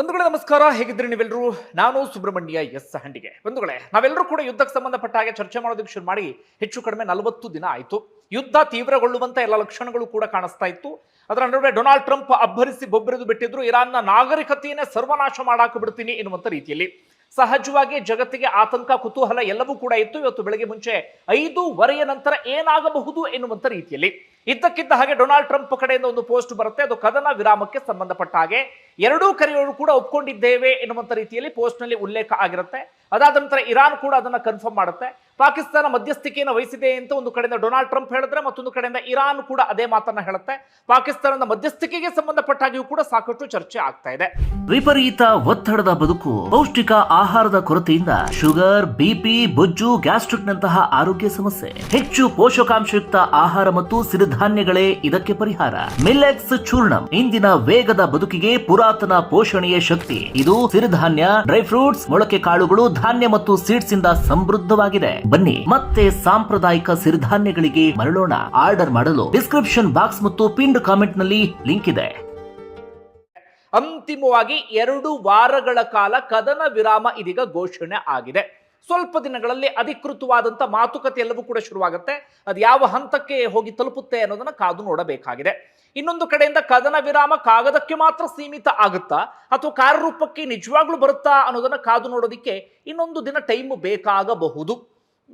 ಬಂಧುಗಳೇ ನಮಸ್ಕಾರ, ಹೇಗಿದ್ರಿ ನೀವೆಲ್ಲರೂ? ನಾನು ಸುಬ್ರಹ್ಮಣ್ಯ ಎಸ್ ಹಂಡಿಗೆ. ಬಂಧುಗಳೇ, ನಾವೆಲ್ಲರೂ ಕೂಡ ಯುದ್ಧಕ್ಕೆ ಸಂಬಂಧಪಟ್ಟ ಹಾಗೆ ಚರ್ಚೆ ಮಾಡೋದಕ್ಕೆ ಶುರು ಮಾಡಿ ಹೆಚ್ಚು ಕಡಿಮೆ 40 ದಿನ ಆಯಿತು. ಯುದ್ಧ ತೀವ್ರಗೊಳ್ಳುವಂತ ಎಲ್ಲ ಲಕ್ಷಣಗಳು ಕೂಡ ಕಾಣಿಸ್ತಾ ಇತ್ತು. ಅದರ ನಡುವೆ ಡೊನಾಲ್ಡ್ ಟ್ರಂಪ್ ಅಬ್ಬರಿಸಿ ಬೊಬ್ಬರಿದು ಬಿಟ್ಟಿದ್ರು, ಇರಾನ್ನ ನಾಗರಿಕತೆಯನ್ನೇ ಸರ್ವನಾಶ ಮಾಡಾಕ ಬಿಡ್ತೀನಿ ಎನ್ನುವಂತ ರೀತಿಯಲ್ಲಿ. ಸಹಜವಾಗಿ ಜಗತ್ತಿಗೆ ಆತಂಕ, ಕುತೂಹಲ ಎಲ್ಲವೂ ಕೂಡ ಇತ್ತು. ಇವತ್ತು ಬೆಳಗ್ಗೆ ಮುಂಚೆ 5:15 ನಂತರ ಏನಾಗಬಹುದು ಎನ್ನುವಂತ ರೀತಿಯಲ್ಲಿ ಇದ್ದಕ್ಕಿದ್ದ ಹಾಗೆ ಡೊನಾಲ್ಡ್ ಟ್ರಂಪ್ ಕಡೆಯಿಂದ ಒಂದು ಪೋಸ್ಟ್ ಬರುತ್ತೆ. ಅದು ಕದನ ವಿರಾಮಕ್ಕೆ ಸಂಬಂಧಪಟ್ಟ ಹಾಗೆ ಎರಡೂ ಕರೆಯೋರು ಕೂಡ ಒಪ್ಕೊಂಡಿದ್ದೇವೆ ಎನ್ನುವಂತ ರೀತಿಯಲ್ಲಿ ಪೋಸ್ಟ್ ನಲ್ಲಿ ಉಲ್ಲೇಖ ಆಗಿರುತ್ತೆ. ಅದಾದ ನಂತರ ಇರಾನ್ ಕೂಡ ಅದನ್ನ ಕನ್ಫರ್ಮ್ ಮಾಡುತ್ತೆ. ಪಾಕಿಸ್ತಾನ ಮಧ್ಯಸ್ಥಿಕೆಯನ್ನು ವಹಿಸಿದೆ ಅಂತ ಒಂದು ಕಡೆಯಿಂದ ಡೊನಾಲ್ಡ್ ಟ್ರಂಪ್ ಹೇಳಿದ್ರೆ, ಮತ್ತೊಂದು ಕಡೆಯಿಂದ ಇರಾನ್ ಕೂಡ ಅದೇ ಮಾತನ್ನ ಹೇಳುತ್ತೆ. ಪಾಕಿಸ್ತಾನದ ಮಧ್ಯಸ್ಥಿಕೆಗೆ ಸಂಬಂಧಪಟ್ಟಾಗಿಯೂ ಕೂಡ ಸಾಕಷ್ಟು ಚರ್ಚೆ ಆಗ್ತಾ ಇದೆ. ವಿಪರೀತ ಒತ್ತಡದ ಬದುಕು, ಪೌಷ್ಟಿಕ ಆಹಾರದ ಕೊರತೆಯಿಂದ ಶುಗರ್, ಬಿಪಿ, ಬೊಜ್ಜು, ಗ್ಯಾಸ್ಟ್ರಿಕ್ ನಂತಹ ಆರೋಗ್ಯ ಸಮಸ್ಯೆ. ಹೆಚ್ಚು ಪೋಷಕಾಂಶಯುಕ್ತ ಆಹಾರ ಮತ್ತು ಸಿರಿಧಾನ್ಯಗಳೇ ಇದಕ್ಕೆ ಪರಿಹಾರ. ಮಿಲ್ಲೆಟ್ಸ್ ಚೂರ್ಣಂ ಇಂದಿನ ವೇಗದ ಬದುಕಿಗೆ ಪುರಾತನ ಪೋಷಣೆಯ ಶಕ್ತಿ. ಇದು ಸಿರಿಧಾನ್ಯ, ಡ್ರೈ ಫ್ರೂಟ್ಸ್, ಮೊಳಕೆ ಕಾಳುಗಳು, ಧಾನ್ಯ ಮತ್ತು ಸೀಡ್ಸ್ ಇಂದ ಸಮೃದ್ಧವಾಗಿದೆ. ಬನ್ನಿ ಮತ್ತೆ ಸಾಂಪ್ರದಾಯಿಕ ಸಿರಿಧಾನ್ಯಗಳಿಗೆ ಮರಳೋಣ. ಆರ್ಡರ್ ಮಾಡಲು ಡಿಸ್ಕ್ರಿಪ್ಷನ್ ಬಾಕ್ಸ್ ಮತ್ತು ಪಿನ್ಡ್ ಕಾಮೆಂಟ್ ನಲ್ಲಿ ಲಿಂಕ್ ಇದೆ. ಅಂತಿಮವಾಗಿ 2 ವಾರಗಳ ಕಾಲ ಕದನ ವಿರಾಮ ಇದೀಗ ಘೋಷಣೆ ಆಗಿದೆ. ಸ್ವಲ್ಪ ದಿನಗಳಲ್ಲಿ ಅಧಿಕೃತವಾದಂತ ಮಾತುಕತೆ ಎಲ್ಲವೂ ಕೂಡ ಶುರುವಾಗುತ್ತೆ. ಅದು ಯಾವ ಹಂತಕ್ಕೆ ಹೋಗಿ ತಲುಪುತ್ತೆ ಅನ್ನೋದನ್ನ ಕಾದು ನೋಡಬೇಕಾಗಿದೆ. ಇನ್ನೊಂದು ಕಡೆಯಿಂದ ಕದನ ವಿರಾಮ ಕಾಗದಕ್ಕೆ ಮಾತ್ರ ಸೀಮಿತ ಆಗುತ್ತಾ ಅಥವಾ ಕಾರ್ಯರೂಪಕ್ಕೆ ನಿಜವಾಗ್ಲೂ ಬರುತ್ತಾ ಅನ್ನೋದನ್ನ ಕಾದು ನೋಡೋದಿಕ್ಕೆ ಇನ್ನೊಂದು ದಿನ ಟೈಮ್ ಬೇಕಾಗಬಹುದು.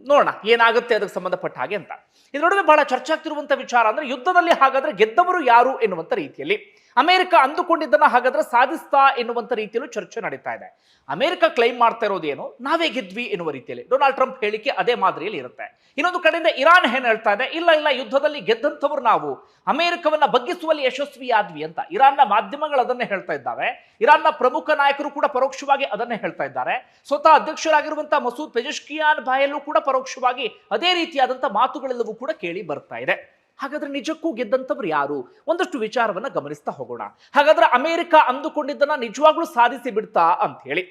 ನೋಡೋಣ ಏನಾಗುತ್ತೆ ಅದಕ್ಕೆ ಸಂಬಂಧಪಟ್ಟ ಹಾಗೆ ಅಂತ. ಇದರೊಡನೆ ಬಹಳ ಚರ್ಚೆ ಆಗ್ತಿರುವಂತ ವಿಚಾರ ಅಂದ್ರೆ, ಯುದ್ಧದಲ್ಲಿ ಹಾಗಾದ್ರೆ ಗೆದ್ದವರು ಯಾರು ಎನ್ನುವಂತ ರೀತಿಯಲ್ಲಿ ಅಮೆರಿಕ ಅಂದುಕೊಂಡಿದ್ದನ್ನ ಹಾಗಾದ್ರೆ ಸಾಧಿಸ್ತಾ ಎನ್ನುವಂತ ರೀತಿಯಲ್ಲೂ ಚರ್ಚೆ ನಡೀತಾ ಇದೆ. ಅಮೆರಿಕ ಕ್ಲೈಮ್ ಮಾಡ್ತಾ ಇರೋದೇನು, ನಾವೇ ಗೆದ್ವಿ ಎನ್ನುವ ರೀತಿಯಲ್ಲಿ ಡೊನಾಲ್ಡ್ ಟ್ರಂಪ್ ಹೇಳಿಕೆ ಅದೇ ಮಾದರಿಯಲ್ಲಿ ಇರುತ್ತೆ. ಇನ್ನೊಂದು ಕಡೆಯಿಂದ ಇರಾನ್ ಏನ್ ಹೇಳ್ತಾ ಇದೆ, ಇಲ್ಲ ಇಲ್ಲ ಯುದ್ಧದಲ್ಲಿ ಗೆದ್ದಂಥವ್ರು ನಾವು, ಅಮೆರಿಕವನ್ನ ಬಗ್ಗಿಸುವಲ್ಲಿ ಯಶಸ್ವಿಯಾದ್ವಿ ಅಂತ ಇರಾನ್ನ ಮಾಧ್ಯಮಗಳು ಅದನ್ನೇ ಹೇಳ್ತಾ ಇದ್ದಾವೆ. ಇರಾನ್ನ ಪ್ರಮುಖ ನಾಯಕರು ಕೂಡ ಪರೋಕ್ಷವಾಗಿ ಅದನ್ನೇ ಹೇಳ್ತಾ ಇದ್ದಾರೆ. ಸ್ವತಃ ಅಧ್ಯಕ್ಷರಾಗಿರುವಂತಹ ಮಸೂದ್ ಪೆಜೆಶ್ಕಿಯಾನ್ ಬಾಯಲ್ಲೂ ಕೂಡ ಪರೋಕ್ಷವಾಗಿ ಅದೇ ರೀತಿಯಾದಂತ ಮಾತುಗಳೆಲ್ಲವೂ ಕೂಡ ಕೇಳಿ ಬರ್ತಾ ಇದೆ. ಹಾಗಾದ್ರೆ ನಿಜಕ್ಕೂ ಗೆದ್ದಂಥವ್ರು ಯಾರು? ಒಂದಷ್ಟು ವಿಚಾರವನ್ನ ಗಮನಿಸ್ತಾ ಹೋಗೋಣ. ಹಾಗಾದ್ರೆ ಅಮೆರಿಕ ಅಂದುಕೊಂಡಿದ್ದನ್ನ ನಿಜವಾಗ್ಲೂ ಸಾಧಿಸಿ ಬಿಡ್ತಾ ಅಂತ ಹೇಳಿ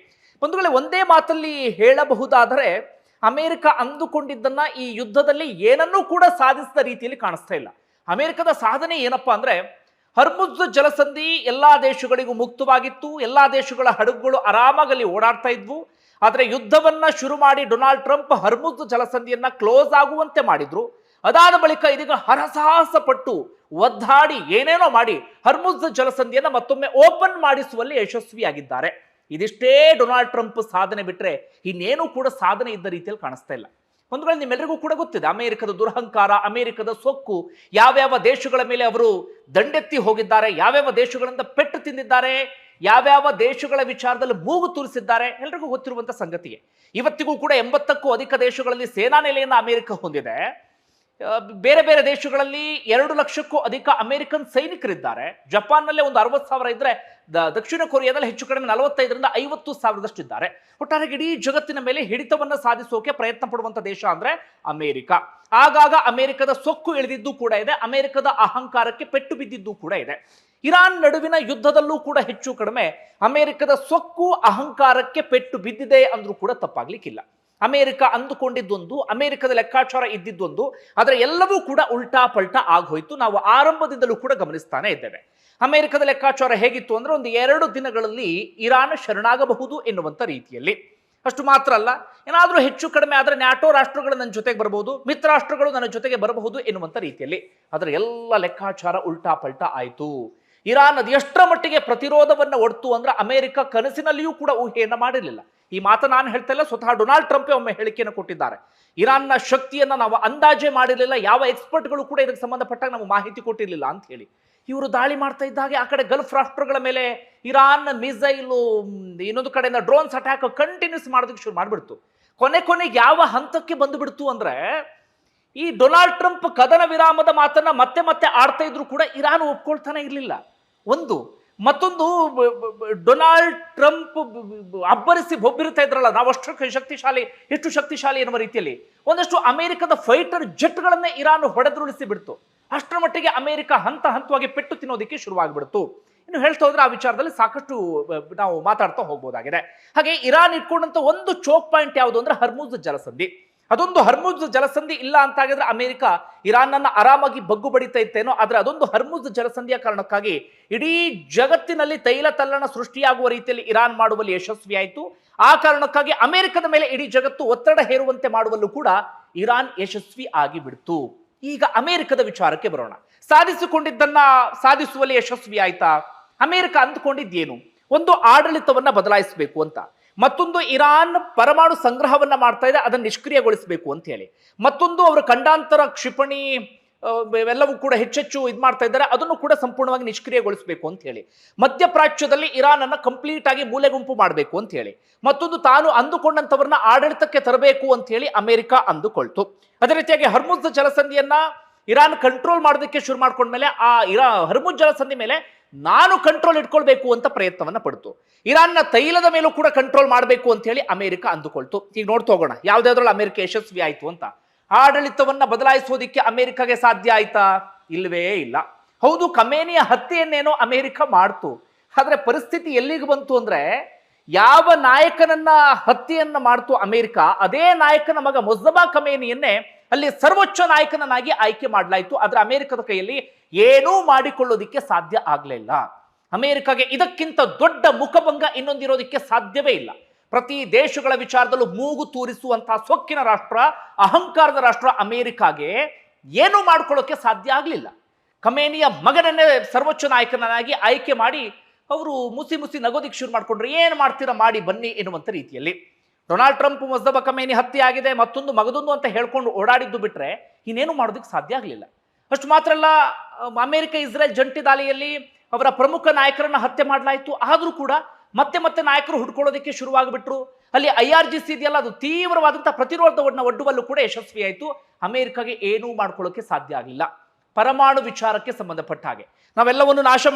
ಬಂಧುಗಳೇ, ಒಂದೇ ಮಾತಲ್ಲಿ ಹೇಳಬಹುದಾದರೆ ಅಮೆರಿಕ ಅಂದುಕೊಂಡಿದ್ದನ್ನ ಈ ಯುದ್ಧದಲ್ಲಿ ಏನನ್ನೂ ಕೂಡ ಸಾಧಿಸಿದ ರೀತಿಯಲ್ಲಿ ಕಾಣಿಸ್ತಾ ಇಲ್ಲ. ಅಮೆರಿಕದ ಸಾಧನೆ ಏನಪ್ಪಾ ಅಂದ್ರೆ, ಹರ್ಮುಜ್ ಜಲಸಂಧಿ ಎಲ್ಲಾ ದೇಶಗಳಿಗೂ ಮುಕ್ತವಾಗಿತ್ತು. ಎಲ್ಲಾ ದೇಶಗಳ ಹಡಗುಗಳು ಆರಾಮಾಗಿ ಓಡಾಡ್ತಾ ಇದ್ವು. ಆದ್ರೆ ಯುದ್ಧವನ್ನ ಶುರು ಮಾಡಿ ಡೊನಾಲ್ಡ್ ಟ್ರಂಪ್ ಹರ್ಮುಜ್ ಜಲಸಂಧಿಯನ್ನ ಕ್ಲೋಸ್ ಆಗುವಂತೆ ಮಾಡಿದ್ರು. ಅದಾದ ಬಳಿಕ ಇದೀಗ ಹರಸಾಹಸ ಪಟ್ಟು ಒದ್ದಾಡಿ ಏನೇನೋ ಮಾಡಿ ಹರ್ಮುಜ್ ಜಲಸಂಧಿಯನ್ನ ಮತ್ತೊಮ್ಮೆ ಓಪನ್ ಮಾಡಿಸುವಲ್ಲಿ ಯಶಸ್ವಿಯಾಗಿದ್ದಾರೆ. ಇದಿಷ್ಟೇ ಡೊನಾಲ್ಡ್ ಟ್ರಂಪ್ ಸಾಧನೆ ಬಿಟ್ರೆ ಇನ್ನೇನು ಕೂಡ ಸಾಧನೆ ಇದ್ದ ರೀತಿಯಲ್ಲಿ ಕಾಣಿಸ್ತಾ ಇಲ್ಲ. ಒಂದು ವೇಳೆ ನಿಮ್ಮೆಲ್ಲರಿಗೂ ಕೂಡ ಗೊತ್ತಿದೆ ಅಮೆರಿಕದ ದುರಹಂಕಾರ, ಅಮೆರಿಕದ ಸೊಕ್ಕು, ಯಾವ್ಯಾವ ದೇಶಗಳ ಮೇಲೆ ಅವರು ದಂಡೆತ್ತಿ ಹೋಗಿದ್ದಾರೆ, ಯಾವ್ಯಾವ ದೇಶಗಳಿಂದ ಪೆಟ್ಟು ತಿಂದಿದ್ದಾರೆ, ಯಾವ್ಯಾವ ದೇಶಗಳ ವಿಚಾರದಲ್ಲಿ ಮೂಗು ತೂರಿಸಿದ್ದಾರೆ, ಎಲ್ರಿಗೂ ಗೊತ್ತಿರುವಂತ ಸಂಗತಿಗೆ. ಇವತ್ತಿಗೂ ಕೂಡ 80ಕ್ಕೂ ಅಧಿಕ ದೇಶಗಳಲ್ಲಿ ಸೇನಾ ನೆಲೆಯನ್ನ ಅಮೆರಿಕ ಹೊಂದಿದೆ. ಬೇರೆ ಬೇರೆ ದೇಶಗಳಲ್ಲಿ 2 ಲಕ್ಷಕ್ಕೂ ಅಧಿಕ ಅಮೆರಿಕನ್ ಸೈನಿಕರಿದ್ದಾರೆ. ಜಪಾನ್ನಲ್ಲೇ ಒಂದು 60,000 ಇದ್ರೆ, ದಕ್ಷಿಣ ಕೊರಿಯಾದಲ್ಲಿ ಹೆಚ್ಚು ಕಡಿಮೆ 45ರಿಂದ 50,000ದಷ್ಟು ಇದ್ದಾರೆ. ಒಟ್ಟಾರೆ ಇಡೀ ಜಗತ್ತಿನ ಮೇಲೆ ಹಿಡಿತವನ್ನ ಸಾಧಿಸೋಕೆ ಪ್ರಯತ್ನ ಪಡುವಂತ ದೇಶ ಅಂದ್ರೆ ಅಮೆರಿಕ. ಆಗಾಗ ಅಮೆರಿಕದ ಸೊಕ್ಕು ಇಳಿದಿದ್ದು ಕೂಡ ಇದೆ, ಅಮೆರಿಕದ ಅಹಂಕಾರಕ್ಕೆ ಪೆಟ್ಟು ಬಿದ್ದಿದ್ದು ಕೂಡ ಇದೆ. ಇರಾನ್ ನಡುವಿನ ಯುದ್ಧದಲ್ಲೂ ಕೂಡ ಹೆಚ್ಚು ಕಡಿಮೆ ಅಮೆರಿಕದ ಸೊಕ್ಕು, ಅಹಂಕಾರಕ್ಕೆ ಪೆಟ್ಟು ಬಿದ್ದಿದೆ ಅಂದ್ರೂ ಕೂಡ ತಪ್ಪಾಗ್ಲಿಕ್ಕಿಲ್ಲ. ಅಮೆರಿಕ ಅಂದುಕೊಂಡಿದ್ದೊಂದು, ಅಮೆರಿಕದ ಲೆಕ್ಕಾಚಾರ ಇದ್ದಿದ್ದೊಂದು, ಆದರೆ ಎಲ್ಲವೂ ಕೂಡ ಉಲ್ಟಾ ಪಲ್ಟಾ ಆಗೋಯ್ತು. ನಾವು ಆರಂಭದಿಂದಲೂ ಕೂಡ ಗಮನಿಸ್ತಾನೆ ಇದ್ದೇವೆ. ಅಮೆರಿಕದ ಲೆಕ್ಕಾಚಾರ ಹೇಗಿತ್ತು ಅಂದ್ರೆ, ಒಂದು 2 ದಿನಗಳಲ್ಲಿ ಇರಾನ್ ಶರಣಾಗಬಹುದು ಎನ್ನುವಂತ ರೀತಿಯಲ್ಲಿ. ಅಷ್ಟು ಮಾತ್ರ ಅಲ್ಲ, ಏನಾದ್ರೂ ಹೆಚ್ಚು ಕಡಿಮೆ ಆದ್ರೆ ನ್ಯಾಟೋ ರಾಷ್ಟ್ರಗಳು ನನ್ನ ಜೊತೆಗೆ ಬರಬಹುದು, ಮಿತ್ರ ರಾಷ್ಟ್ರಗಳು ನನ್ನ ಜೊತೆಗೆ ಬರಬಹುದು ಎನ್ನುವಂತ ರೀತಿಯಲ್ಲಿ. ಅದರ ಎಲ್ಲ ಲೆಕ್ಕಾಚಾರ ಉಲ್ಟಾ ಪಲ್ಟಾ ಆಯ್ತು. ಇರಾನ್ ಅದು ಎಷ್ಟರ ಮಟ್ಟಿಗೆ ಪ್ರತಿರೋಧವನ್ನ ಒಡ್ತು ಅಂದ್ರೆ ಅಮೆರಿಕ ಕನಸಿನಲ್ಲಿಯೂ ಕೂಡ ಊಹೆಯನ್ನ ಮಾಡಿರಲಿಲ್ಲ. ಈ ಮಾತು ನಾನು ಹೇಳ್ತಾ ಇಲ್ಲ, ಸ್ವತಃ ಡೊನಾಲ್ಡ್ ಟ್ರಂಪ್ ಒಮ್ಮೆ ಹೇಳಿಕೆಯನ್ನು ಕೊಟ್ಟಿದ್ದಾರೆ. ಇರಾನ್ನ ಶಕ್ತಿಯನ್ನ ನಾವು ಅಂದಾಜೆ ಮಾಡಿರಲಿಲ್ಲ, ಯಾವ ಎಕ್ಸ್ಪರ್ಟ್ಗಳು ಕೂಡ ಇದಕ್ಕೆ ಸಂಬಂಧಪಟ್ಟಾಗ ನಾವು ಮಾಹಿತಿ ಕೊಟ್ಟಿರಲಿಲ್ಲ ಅಂತ ಹೇಳಿ. ಇವರು ದಾಳಿ ಮಾಡ್ತಾ ಇದ್ದಾಗೆ ಆ ಕಡೆ ಗಲ್ಫ್ ರಾಷ್ಟ್ರಗಳ ಮೇಲೆ ಇರಾನ್ ಮಿಸೈಲು, ಇನ್ನೊಂದು ಕಡೆಯಿಂದ ಡ್ರೋನ್ಸ್ ಅಟ್ಯಾಕ್ ಕಂಟಿನ್ಯೂಸ್ ಮಾಡೋದಕ್ಕೆ ಶುರು ಮಾಡಿಬಿಡ್ತು. ಕೊನೆಗೆ ಯಾವ ಹಂತಕ್ಕೆ ಬಂದು ಬಿಡ್ತು ಅಂದ್ರೆ, ಈ ಡೊನಾಲ್ಡ್ ಟ್ರಂಪ್ ಕದನ ವಿರಾಮದ ಮಾತನ್ನ ಮತ್ತೆ ಮತ್ತೆ ಆಡ್ತಾ ಇದ್ರು ಕೂಡ ಇರಾನ್ ಒಪ್ಕೊಳ್ತಾನೆ ಇರಲಿಲ್ಲ. ಮತ್ತೊಂದು ಡೊನಾಲ್ಡ್ ಟ್ರಂಪ್ ಅಬ್ಬರಿಸಿ ಬೊಬ್ಬಿರ್ತಾ ಇದ್ರಲ್ಲ, ನಾವು ಅಷ್ಟು ಶಕ್ತಿಶಾಲಿ, ಎಷ್ಟು ಶಕ್ತಿಶಾಲಿ ಎನ್ನುವ ರೀತಿಯಲ್ಲಿ ಒಂದಷ್ಟು ಅಮೆರಿಕದ ಫೈಟರ್ ಜೆಟ್ಗಳನ್ನೇ ಇರಾನ್ ಹೊಡೆದುರುಳಿಸಿ ಬಿಡ್ತು. ಅಷ್ಟರ ಮಟ್ಟಿಗೆ ಅಮೆರಿಕ ಹಂತವಾಗಿ ಪೆಟ್ಟು ತಿನ್ನೋದಕ್ಕೆ ಶುರುವಾಗ್ಬಿಡ್ತು. ಇನ್ನು ಹೇಳ್ತಾ ಹೋದ್ರೆ ಆ ವಿಚಾರದಲ್ಲಿ ಸಾಕಷ್ಟು ನಾವು ಮಾತಾಡ್ತಾ ಹೋಗ್ಬೋದಾಗಿದೆ. ಹಾಗೆ ಇರಾನ್ ಇಟ್ಕೊಂಡಂತ ಒಂದು ಚೋಕ್ ಪಾಯಿಂಟ್ ಯಾವುದು ಅಂದ್ರೆ ಹರ್ಮುಜ್ ಜಲಸಂಧಿ. ಅದೊಂದು ಹರ್ಮುಜ್ ಜಲಸಂಧಿ ಇಲ್ಲ ಅಂತ ಆಗಿದ್ರೆ ಅಮೆರಿಕ ಇರಾನ್ನ ಆರಾಮಾಗಿ ಬಗ್ಗು ಬಡಿತಾ ಇತ್ತೇನೋ. ಆದ್ರೆ ಅದೊಂದು ಹರ್ಮುಜ್ ಜಲಸಂಧಿಯ ಕಾರಣಕ್ಕಾಗಿ ಇಡೀ ಜಗತ್ತಿನಲ್ಲಿ ತೈಲ ತಲ್ಲಣ ಸೃಷ್ಟಿಯಾಗುವ ರೀತಿಯಲ್ಲಿ ಇರಾನ್ ಮಾಡುವಲ್ಲಿ ಯಶಸ್ವಿಯಾಯಿತು. ಆ ಕಾರಣಕ್ಕಾಗಿ ಅಮೆರಿಕದ ಮೇಲೆ ಇಡೀ ಜಗತ್ತು ಒತ್ತಡ ಹೇರುವಂತೆ ಮಾಡುವಲ್ಲೂ ಕೂಡ ಇರಾನ್ ಯಶಸ್ವಿ ಆಗಿಬಿಡ್ತು. ಈಗ ಅಮೆರಿಕದ ವಿಚಾರಕ್ಕೆ ಬರೋಣ. ಸಾಧಿಸಿಕೊಂಡಿದ್ದನ್ನ ಸಾಧಿಸುವಲ್ಲಿ ಯಶಸ್ವಿ ಆಯ್ತಾ? ಅಮೆರಿಕ ಅಂದುಕೊಂಡಿದ್ದೇನು? ಒಂದು ಆಡಳಿತವನ್ನ ಬದಲಾಯಿಸಬೇಕು ಅಂತ, ಮತ್ತೊಂದು ಇರಾನ್ ಪರಮಾಣು ಸಂಗ್ರಹವನ್ನ ಮಾಡ್ತಾ ಇದೆ, ಅದನ್ನು ನಿಷ್ಕ್ರಿಯಗೊಳಿಸಬೇಕು ಅಂತ ಹೇಳಿ, ಮತ್ತೊಂದು ಅವರು ಖಂಡಾಂತರ ಕ್ಷಿಪಣಿ ಎಲ್ಲವೂ ಕೂಡ ಹೆಚ್ಚೆಚ್ಚು ಇದು ಮಾಡ್ತಾ ಇದ್ದಾರೆ, ಅದನ್ನು ಕೂಡ ಸಂಪೂರ್ಣವಾಗಿ ನಿಷ್ಕ್ರಿಯಗೊಳಿಸಬೇಕು ಅಂತ ಹೇಳಿ, ಮಧ್ಯಪ್ರಾಚ್ಯದಲ್ಲಿ ಇರಾನ್ ಅನ್ನ ಕಂಪ್ಲೀಟ್ ಆಗಿ ಮೂಲೆಗುಂಪು ಮಾಡಬೇಕು ಅಂತ ಹೇಳಿ, ಮತ್ತೊಂದು ತಾನು ಅಂದುಕೊಂಡಂತವರನ್ನ ಆಡಳಿತಕ್ಕೆ ತರಬೇಕು ಅಂತ ಹೇಳಿ ಅಮೆರಿಕ ಅಂದುಕೊಳ್ತು. ಅದೇ ರೀತಿಯಾಗಿ ಹರ್ಮುಜ್ ಜಲಸಂಧಿಯನ್ನ ಇರಾನ್ ಕಂಟ್ರೋಲ್ ಮಾಡೋದಕ್ಕೆ ಶುರು ಮಾಡ್ಕೊಂಡ್ಮೇಲೆ ಆ ಹರ್ಮುಜ್ ಜಲಸಂಧಿ ಮೇಲೆ ನಾನು ಕಂಟ್ರೋಲ್ ಇಟ್ಕೊಳ್ಬೇಕು ಅಂತ ಪ್ರಯತ್ನವನ್ನ ಪಡ್ತು. ಇರಾನ್ನ ತೈಲದ ಮೇಲೂ ಕೂಡ ಕಂಟ್ರೋಲ್ ಮಾಡಬೇಕು ಅಂತ ಹೇಳಿ ಅಮೆರಿಕ ಅಂದುಕೊಳ್ತು. ಈಗ ನೋಡ್ತಾ ಹೋಗೋಣ ಯಾವ್ದಾದ್ರಲ್ಲಿ ಅಮೆರಿಕ ಯಶಸ್ವಿ ಆಯ್ತು ಅಂತ. ಆಡಳಿತವನ್ನ ಬದಲಾಯಿಸೋದಿಕ್ಕೆ ಅಮೆರಿಕಗೆ ಸಾಧ್ಯ ಆಯ್ತಾ? ಇಲ್ವೇ ಇಲ್ಲ. ಹೌದು, ಖಮೇನಿಯ ಹತ್ಯೆಯನ್ನೇನೋ ಅಮೆರಿಕ ಮಾಡ್ತು, ಆದ್ರೆ ಪರಿಸ್ಥಿತಿ ಎಲ್ಲಿಗೆ ಬಂತು ಅಂದ್ರೆ, ಯಾವ ನಾಯಕನನ್ನ ಹತ್ಯೆಯನ್ನ ಮಾಡ್ತು ಅಮೆರಿಕ, ಅದೇ ನಾಯಕನ ಮಗ ಮುಜ್ತಬಾ ಖಮೇನಿಯನ್ನೇ ಅಲ್ಲಿ ಸರ್ವೋಚ್ಚ ನಾಯಕನನ್ನಾಗಿ ಆಯ್ಕೆ ಮಾಡಲಾಯಿತು. ಆದ್ರೆ ಅಮೆರಿಕದ ಕೈಯಲ್ಲಿ ಏನೂ ಮಾಡಿಕೊಳ್ಳೋದಿಕ್ಕೆ ಸಾಧ್ಯ ಆಗ್ಲಿಲ್ಲ. ಅಮೆರಿಕಗೆ ಇದಕ್ಕಿಂತ ದೊಡ್ಡ ಮುಖಭಂಗ ಇನ್ನೊಂದಿರೋದಿಕ್ಕೆ ಸಾಧ್ಯವೇ ಇಲ್ಲ. ಪ್ರತಿ ದೇಶಗಳ ವಿಚಾರದಲ್ಲೂ ಮೂಗು ತೂರಿಸುವಂತಹ ಸೊಕ್ಕಿನ ರಾಷ್ಟ್ರ, ಅಹಂಕಾರದ ರಾಷ್ಟ್ರ ಅಮೆರಿಕಾಗೆ ಏನೂ ಮಾಡ್ಕೊಳ್ಳೋಕೆ ಸಾಧ್ಯ ಆಗಲಿಲ್ಲ. ಖಮೇನಿಯ ಮಗನನ್ನೇ ಸರ್ವೋಚ್ಚ ನಾಯಕನಾಗಿ ಆಯ್ಕೆ ಮಾಡಿ ಅವರು ಮುಸಿ ಮುಸಿ ನಗೋದಿಕ್ಕೆ ಶುರು ಮಾಡ್ಕೊಂಡ್ರು. ಏನು ಮಾಡ್ತೀರಾ ಮಾಡಿ ಬನ್ನಿ ಎನ್ನುವಂಥ ರೀತಿಯಲ್ಲಿ. ಡೊನಾಲ್ಡ್ ಟ್ರಂಪ್ ಮುಜ್ತಬಾ ಖಮೇನಿ ಹತ್ಯೆ ಆಗಿದೆ, ಮತ್ತೊಂದು ಮಗದೊಂದು ಅಂತ ಹೇಳ್ಕೊಂಡು ಓಡಾಡಿದ್ದು ಬಿಟ್ರೆ ಇನ್ನೇನು ಮಾಡೋದಕ್ಕೆ ಸಾಧ್ಯ ಆಗಲಿಲ್ಲ. ಅಷ್ಟು ಮಾತ್ರ ಅಲ್ಲ, ಅಮೆರಿಕ ಇಸ್ರೇಲ್ ಜಂಟಿ ದಾಳಿಯಲ್ಲಿ ಅವರ ಪ್ರಮುಖ ನಾಯಕರನ್ನ ಹತ್ಯೆ ಮಾಡಲಾಯಿತು. ಆದರೂ ಕೂಡ ಮತ್ತೆ ಮತ್ತೆ ನಾಯಕರು ಹುಡ್ಕೊಳ್ಳೋದಕ್ಕೆ ಶುರುವಾಗಿಬಿಟ್ರು. ಅಲ್ಲಿ IRGC ಇದೆಯಲ್ಲ, ಅದು ತೀವ್ರವಾದಂತಹ ಪ್ರತಿರೋಧವನ್ನು ಒಡ್ಡುವಲ್ಲೂ ಕೂಡ ಯಶಸ್ವಿಯಾಯಿತು. ಅಮೆರಿಕಗೆ ಏನೂ ಮಾಡ್ಕೊಳ್ಳೋಕೆ ಸಾಧ್ಯ ಆಗಲಿಲ್ಲ. ಪರಮಾಣು ವಿಚಾರಕ್ಕೆ ಸಂಬಂಧಪಟ್ಟ ಹಾಗೆ ನಾವೆಲ್ಲವನ್ನು ನಾಶ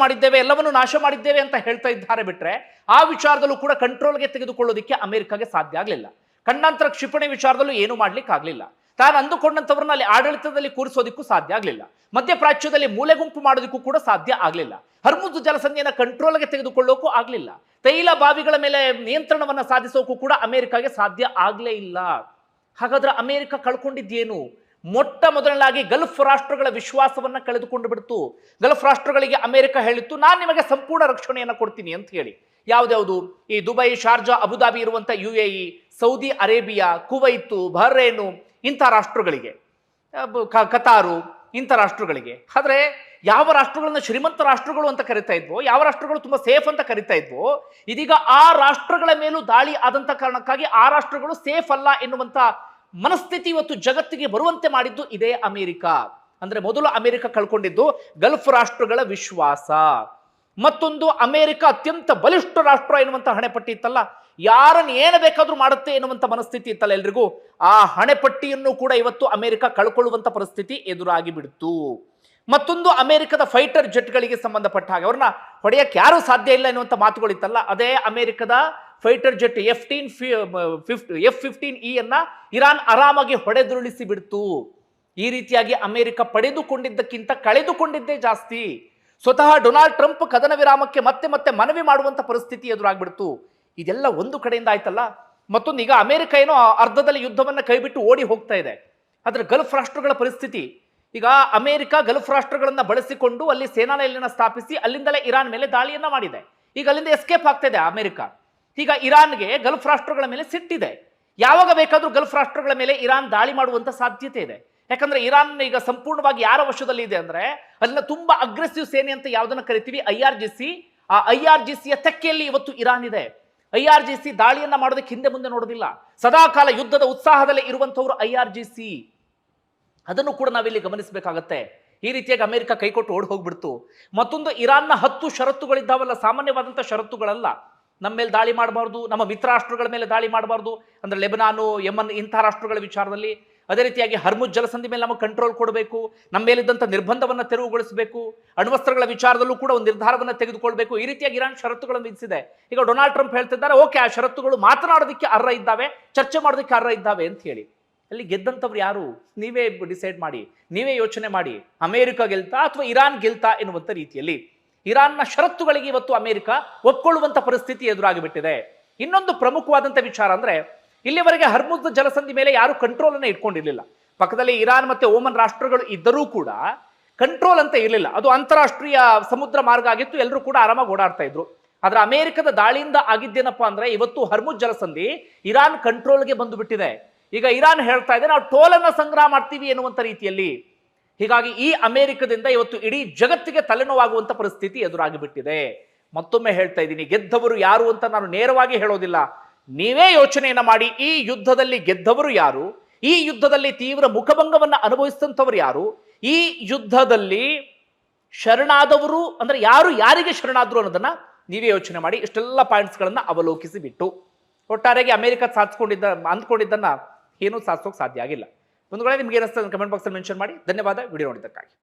ಮಾಡಿದ್ದೇವೆ ಅಂತ ಹೇಳ್ತಾ ಇದ್ದಾರೆ ಬಿಟ್ರೆ, ಆ ವಿಚಾರದಲ್ಲೂ ಕೂಡ ಕಂಟ್ರೋಲ್ಗೆ ತೆಗೆದುಕೊಳ್ಳೋದಿಕ್ಕೆ ಅಮೆರಿಕಗೆ ಸಾಧ್ಯ ಆಗಲಿಲ್ಲ. ಖಂಡಾಂತರ ಕ್ಷಿಪಣಿ ವಿಚಾರದಲ್ಲೂ ಏನೂ ಮಾಡ್ಲಿಕ್ಕೆ ಆಗಲಿಲ್ಲ. ತಾನು ಅಂದುಕೊಂಡಂತವ್ರನ್ನ ಅಲ್ಲಿ ಆಡಳಿತದಲ್ಲಿ ಕೂರಿಸೋದಿಕ್ಕೂ ಸಾಧ್ಯ ಆಗಲಿಲ್ಲ. ಮಧ್ಯಪ್ರಾಚ್ಯದಲ್ಲಿ ಮೂಲೆಗುಂಪು ಮಾಡೋದಕ್ಕೂ ಕೂಡ ಸಾಧ್ಯ ಆಗಲಿಲ್ಲ. ಹರ್ಮುಜ್ ಜಲಸಂಧಿಯನ್ನ ಕಂಟ್ರೋಲ್ಗೆ ತೆಗೆದುಕೊಳ್ಳೋಕ್ಕೂ ಆಗಲಿಲ್ಲ. ತೈಲ ಬಾವಿಗಳ ಮೇಲೆ ನಿಯಂತ್ರಣವನ್ನ ಸಾಧಿಸೋಕ್ಕೂ ಕೂಡ ಅಮೆರಿಕಾಗೆ ಸಾಧ್ಯ ಆಗಲೇ ಇಲ್ಲ. ಹಾಗಾದ್ರೆ ಅಮೆರಿಕ ಕಳ್ಕೊಂಡಿದ್ದೇನು? ಮೊಟ್ಟ ಮೊದಲನಾಗಿ ಗಲ್ಫ್ ರಾಷ್ಟ್ರಗಳ ವಿಶ್ವಾಸವನ್ನ ಕಳೆದುಕೊಂಡು ಬಿಡ್ತು. ಗಲ್ಫ್ ರಾಷ್ಟ್ರಗಳಿಗೆ ಅಮೆರಿಕ ಹೇಳಿತ್ತು, ನಾನು ನಿಮಗೆ ಸಂಪೂರ್ಣ ರಕ್ಷಣೆಯನ್ನ ಕೊಡ್ತೀನಿ ಅಂತ ಹೇಳಿ. ಯಾವ್ದ್ಯಾವುದು? ಈ ದುಬೈ, ಶಾರ್ಜಾ, ಅಬುದಾಬಿ ಇರುವಂತ UAE, ಸೌದಿ ಅರೇಬಿಯಾ, ಕುವೈತು, ಬಹ್ರೇನು ಇಂಥ ರಾಷ್ಟ್ರಗಳಿಗೆ, ಕತಾರು ಇಂಥ ರಾಷ್ಟ್ರಗಳಿಗೆ. ಆದ್ರೆ ಯಾವ ರಾಷ್ಟ್ರಗಳನ್ನ ಶ್ರೀಮಂತ ರಾಷ್ಟ್ರಗಳು ಅಂತ ಕರಿತಾ ಇದ್ವೋ, ಯಾವ ರಾಷ್ಟ್ರಗಳು ತುಂಬಾ ಸೇಫ್ ಅಂತ ಕರಿತಾ ಇದ್ವೋ, ಇದೀಗ ಆ ರಾಷ್ಟ್ರಗಳ ಮೇಲೂ ದಾಳಿ ಆದಂತ ಕಾರಣಕ್ಕಾಗಿ ಆ ರಾಷ್ಟ್ರಗಳು ಸೇಫ್ ಅಲ್ಲ ಎನ್ನುವಂತ ಮನಸ್ಥಿತಿ ಇವತ್ತು ಜಗತ್ತಿಗೆ ಬರುವಂತೆ ಮಾಡಿದ್ದು ಇದೇ ಅಮೆರಿಕ. ಅಂದ್ರೆ ಮೊದಲು ಅಮೆರಿಕ ಕಳ್ಕೊಂಡಿದ್ದು ಗಲ್ಫ್ ರಾಷ್ಟ್ರಗಳ ವಿಶ್ವಾಸ, ಮತ್ತೊಂದು ಅಮೆರಿಕ ಅತ್ಯಂತ ಬಲಿಷ್ಠ ರಾಷ್ಟ್ರ ಎನ್ನುವಂತ ಹಣೆಪಟ್ಟಿ ಇತ್ತಲ್ಲ, ಯಾರನ್ನು ಏನು ಬೇಕಾದ್ರೂ ಮಾಡುತ್ತೆ ಎನ್ನುವಂತ ಮನಸ್ಥಿತಿ ಇತ್ತಲ್ಲ ಎಲ್ರಿಗೂ, ಆ ಹಣೆಪಟ್ಟಿಯನ್ನು ಕೂಡ ಇವತ್ತು ಅಮೆರಿಕ ಕಳ್ಕೊಳ್ಳುವಂತ ಪರಿಸ್ಥಿತಿ ಎದುರಾಗಿ ಬಿಡ್ತು. ಮತ್ತೊಂದು ಅಮೆರಿಕದ ಫೈಟರ್ ಜೆಟ್ಗಳಿಗೆ ಸಂಬಂಧಪಟ್ಟ ಹಾಗೆ ಅವ್ರನ್ನ ಹೊಡೆಯಕ್ಕೆ ಯಾರೂ ಸಾಧ್ಯ ಇಲ್ಲ ಎನ್ನುವಂತ ಮಾತುಗಳಿತ್ತಲ್ಲ, ಅದೇ ಅಮೆರಿಕದ ಫೈಟರ್ ಜೆಟ್ F-15E ಅನ್ನ ಇರಾನ್ ಆರಾಮಾಗಿ ಹೊಡೆದುರುಳಿಸಿ ಬಿಡ್ತು. ಈ ರೀತಿಯಾಗಿ ಅಮೆರಿಕ ಪಡೆದುಕೊಂಡಿದ್ದಕ್ಕಿಂತ ಕಳೆದುಕೊಂಡಿದ್ದೇ ಜಾಸ್ತಿ. ಸ್ವತಃ ಡೊನಾಲ್ಡ್ ಟ್ರಂಪ್ ಕದನ ವಿರಾಮಕ್ಕೆ ಮತ್ತೆ ಮತ್ತೆ ಮನವಿ ಮಾಡುವಂತ ಪರಿಸ್ಥಿತಿ ಎದುರಾಗ್ಬಿಡ್ತು. ಇದೆಲ್ಲ ಒಂದು ಕಡೆಯಿಂದ ಆಯ್ತಲ್ಲ. ಮತ್ತೊಂದು, ಈಗ ಅಮೆರಿಕ ಏನೋ ಅರ್ಧದಲ್ಲಿ ಯುದ್ಧವನ್ನ ಕೈಬಿಟ್ಟು ಓಡಿ ಹೋಗ್ತಾ ಇದೆ. ಆದ್ರೆ ಗಲ್ಫ್ ರಾಷ್ಟ್ರಗಳ ಪರಿಸ್ಥಿತಿ, ಈಗ ಅಮೆರಿಕ ಗಲ್ಫ್ ರಾಷ್ಟ್ರಗಳನ್ನ ಬಳಸಿಕೊಂಡು ಅಲ್ಲಿ ಸೇನಾನೆಲೆಯನ್ನ ಸ್ಥಾಪಿಸಿ ಅಲ್ಲಿಂದಲೇ ಇರಾನ್ ಮೇಲೆ ದಾಳಿಯನ್ನ ಮಾಡಿದೆ. ಈಗ ಅಲ್ಲಿಂದ ಎಸ್ಕೇಪ್ ಆಗ್ತಾ ಇದೆ ಅಮೆರಿಕ. ಈಗ ಇರಾನ್ಗೆ ಗಲ್ಫ್ ರಾಷ್ಟ್ರಗಳ ಮೇಲೆ ಸಿಟ್ಟಿದೆ. ಯಾವಾಗ ಬೇಕಾದ್ರೂ ಗಲ್ಫ್ ರಾಷ್ಟ್ರಗಳ ಮೇಲೆ ಇರಾನ್ ದಾಳಿ ಮಾಡುವಂತ ಸಾಧ್ಯತೆ ಇದೆ. ಯಾಕಂದ್ರೆ ಇರಾನ್ ಈಗ ಸಂಪೂರ್ಣವಾಗಿ ಯಾರ ವಶದಲ್ಲಿ ಇದೆ ಅಂದ್ರೆ, ಅಲ್ಲಿನ ತುಂಬಾ ಅಗ್ರೆಸಿವ್ ಸೇನೆ ಅಂತ ಯಾವ್ದನ್ನ ಕರಿತೀವಿ IRGC, ಆ IRGCಯ ತೆಕ್ಕೆಯಲ್ಲಿ ಇವತ್ತು ಇರಾನ್ ಇದೆ. IRGC ದಾಳಿಯನ್ನ ಮಾಡೋದಕ್ಕೆ ಹಿಂದೆ ಮುಂದೆ ನೋಡೋದಿಲ್ಲ. ಸದಾಕಾಲ ಯುದ್ಧದ ಉತ್ಸಾಹದಲ್ಲಿ ಇರುವಂತವ್ರು IRGC. ಅದನ್ನು ಕೂಡ ನಾವಿಲ್ಲಿ ಗಮನಿಸಬೇಕಾಗತ್ತೆ. ಈ ರೀತಿಯಾಗಿ ಅಮೆರಿಕ ಕೈಕೊಟ್ಟು ಓಡಿ ಹೋಗ್ಬಿಡ್ತು. ಮತ್ತೊಂದು, ಇರಾನ್ನ 10 ಷರತ್ತುಗಳಿದ್ದಾವಲ್ಲ, ಸಾಮಾನ್ಯವಾದಂಥ ಷರತ್ತುಗಳಲ್ಲ. ನಮ್ಮ ಮೇಲೆ ದಾಳಿ ಮಾಡಬಾರ್ದು, ನಮ್ಮ ಮಿತ್ರ ರಾಷ್ಟ್ರಗಳ ಮೇಲೆ ದಾಳಿ ಮಾಡಬಾರ್ದು, ಅಂದ್ರೆ ಲೆಬನಾನು, ಯಮನ್ ಇಂಥ ರಾಷ್ಟ್ರಗಳ ವಿಚಾರದಲ್ಲಿ. ಅದೇ ರೀತಿಯಾಗಿ ಹರ್ಮುಜ್ ಜಲಸಂಧಿ ಮೇಲೆ ನಮಗೆ ಕಂಟ್ರೋಲ್ ಕೊಡಬೇಕು, ನಮ್ಮ ಮೇಲಿದ್ದಂಥ ನಿರ್ಬಂಧವನ್ನು ತೆರವುಗೊಳಿಸಬೇಕು, ಅಣ್ವಸ್ತ್ರಗಳ ವಿಚಾರದಲ್ಲೂ ಕೂಡ ಒಂದು ನಿರ್ಧಾರವನ್ನು ತೆಗೆದುಕೊಳ್ಬೇಕು. ಈ ರೀತಿಯಾಗಿ ಇರಾನ್ ಷರತ್ತುಗಳನ್ನು ವಿಧಿಸಿದೆ. ಈಗ ಡೊನಾಲ್ಡ್ ಟ್ರಂಪ್ ಹೇಳ್ತಿದ್ದಾರೆ, ಓಕೆ, ಆ ಷರತ್ತುಗಳು ಮಾತನಾಡೋದಕ್ಕೆ ಅರ್ಹ ಇದ್ದಾವೆ, ಚರ್ಚೆ ಮಾಡೋದಕ್ಕೆ ಅರ್ಹ ಇದ್ದಾವೆ ಅಂತ ಹೇಳಿ. ಅಲ್ಲಿ ಗೆದ್ದಂಥವ್ರು ಯಾರು? ನೀವೇ ಡಿಸೈಡ್ ಮಾಡಿ, ನೀವೇ ಯೋಚನೆ ಮಾಡಿ. ಅಮೆರಿಕ ಗೆಲ್ತಾ ಅಥವಾ ಇರಾನ್ ಗೆಲ್ತಾ ಎನ್ನುವಂಥ ರೀತಿಯಲ್ಲಿ ಇರಾನ್ನ ಷರತ್ತುಗಳಿಗೆ ಇವತ್ತು ಅಮೆರಿಕ ಒಪ್ಕೊಳ್ಳುವಂಥ ಪರಿಸ್ಥಿತಿ ಎದುರಾಗಿಬಿಟ್ಟಿದೆ. ಇನ್ನೊಂದು ಪ್ರಮುಖವಾದಂಥ ವಿಚಾರ ಅಂದ್ರೆ, ಇಲ್ಲಿವರೆಗೆ ಹರ್ಮುಜ್ ಜಲಸಂಧಿ ಮೇಲೆ ಯಾರು ಕಂಟ್ರೋಲ್ ಅನ್ನ ಇಟ್ಕೊಂಡಿರ್ಲಿಲ್ಲ. ಪಕ್ಕದಲ್ಲಿ ಇರಾನ್ ಮತ್ತೆ ಓಮನ್ ರಾಷ್ಟ್ರಗಳು ಇದ್ದರೂ ಕೂಡ ಕಂಟ್ರೋಲ್ ಅಂತ ಇರಲಿಲ್ಲ. ಅದು ಅಂತಾರಾಷ್ಟ್ರೀಯ ಸಮುದ್ರ ಮಾರ್ಗ ಆಗಿತ್ತು, ಎಲ್ಲರೂ ಕೂಡ ಆರಾಮಾಗಿ ಓಡಾಡ್ತಾ ಇದ್ರು. ಆದ್ರೆ ಅಮೆರಿಕದ ದಾಳಿಯಿಂದ ಆಗಿದ್ದೇನಪ್ಪಾ ಅಂದ್ರೆ ಇವತ್ತು ಹರ್ಮುಜ್ ಜಲಸಂಧಿ ಇರಾನ್ ಕಂಟ್ರೋಲ್ಗೆ ಬಂದು ಬಿಟ್ಟಿದೆ. ಈಗ ಇರಾನ್ ಹೇಳ್ತಾ ಇದೆ ನಾವು ಟೋಲನ್ನ ಸಂಗ್ರಹ ಮಾಡ್ತೀವಿ ಎನ್ನುವಂತ ರೀತಿಯಲ್ಲಿ. ಹೀಗಾಗಿ ಈ ಅಮೆರಿಕದಿಂದ ಇವತ್ತು ಇಡೀ ಜಗತ್ತಿಗೆ ತಲೆನೋವಾಗುವಂತ ಪರಿಸ್ಥಿತಿ ಎದುರಾಗಿ ಬಿಟ್ಟಿದೆ. ಮತ್ತೊಮ್ಮೆ ಹೇಳ್ತಾ ಇದ್ದೀನಿ, ಗೆದ್ದವರು ಯಾರು ಅಂತ ನಾನು ನೇರವಾಗಿ ಹೇಳೋದಿಲ್ಲ. ನೀವೇ ಯೋಚನೆಯನ್ನ ಮಾಡಿ, ಈ ಯುದ್ಧದಲ್ಲಿ ಗೆದ್ದವರು ಯಾರು, ಈ ಯುದ್ಧದಲ್ಲಿ ತೀವ್ರ ಮುಖಭಂಗವನ್ನ ಅನುಭವಿಸಿದಂಥವ್ರು ಯಾರು, ಈ ಯುದ್ಧದಲ್ಲಿ ಶರಣಾದವರು ಅಂದ್ರೆ ಯಾರು ಯಾರಿಗೆ ಶರಣಾದ್ರು ಅನ್ನೋದನ್ನ ನೀವೇ ಯೋಚನೆ ಮಾಡಿ. ಇಷ್ಟೆಲ್ಲ ಪಾಯಿಂಟ್ಸ್ಗಳನ್ನ ಅವಲೋಕಿಸಿ ಬಿಟ್ಟು ಒಟ್ಟಾರೆಯಾಗಿ ಅಮೆರಿಕ ಅಂದ್ಕೊಂಡಿದ್ದನ್ನ ಏನೂ ಸಾಧಿಸೋಕೆ ಸಾಧ್ಯ ಆಗಿಲ್ಲ. ಒಂದು ವೇಳೆ ನಿಮ್ಗೆ ಏನಿಸ್ತದೆ ಕಮೆಂಟ್ ಬಾಕ್ಸಲ್ಲಿ ಮೆನ್ಷನ್ ಮಾಡಿ. ಧನ್ಯವಾದ ವಿಡಿಯೋ ನೋಡಿದ್ದಕ್ಕಾಗಿ.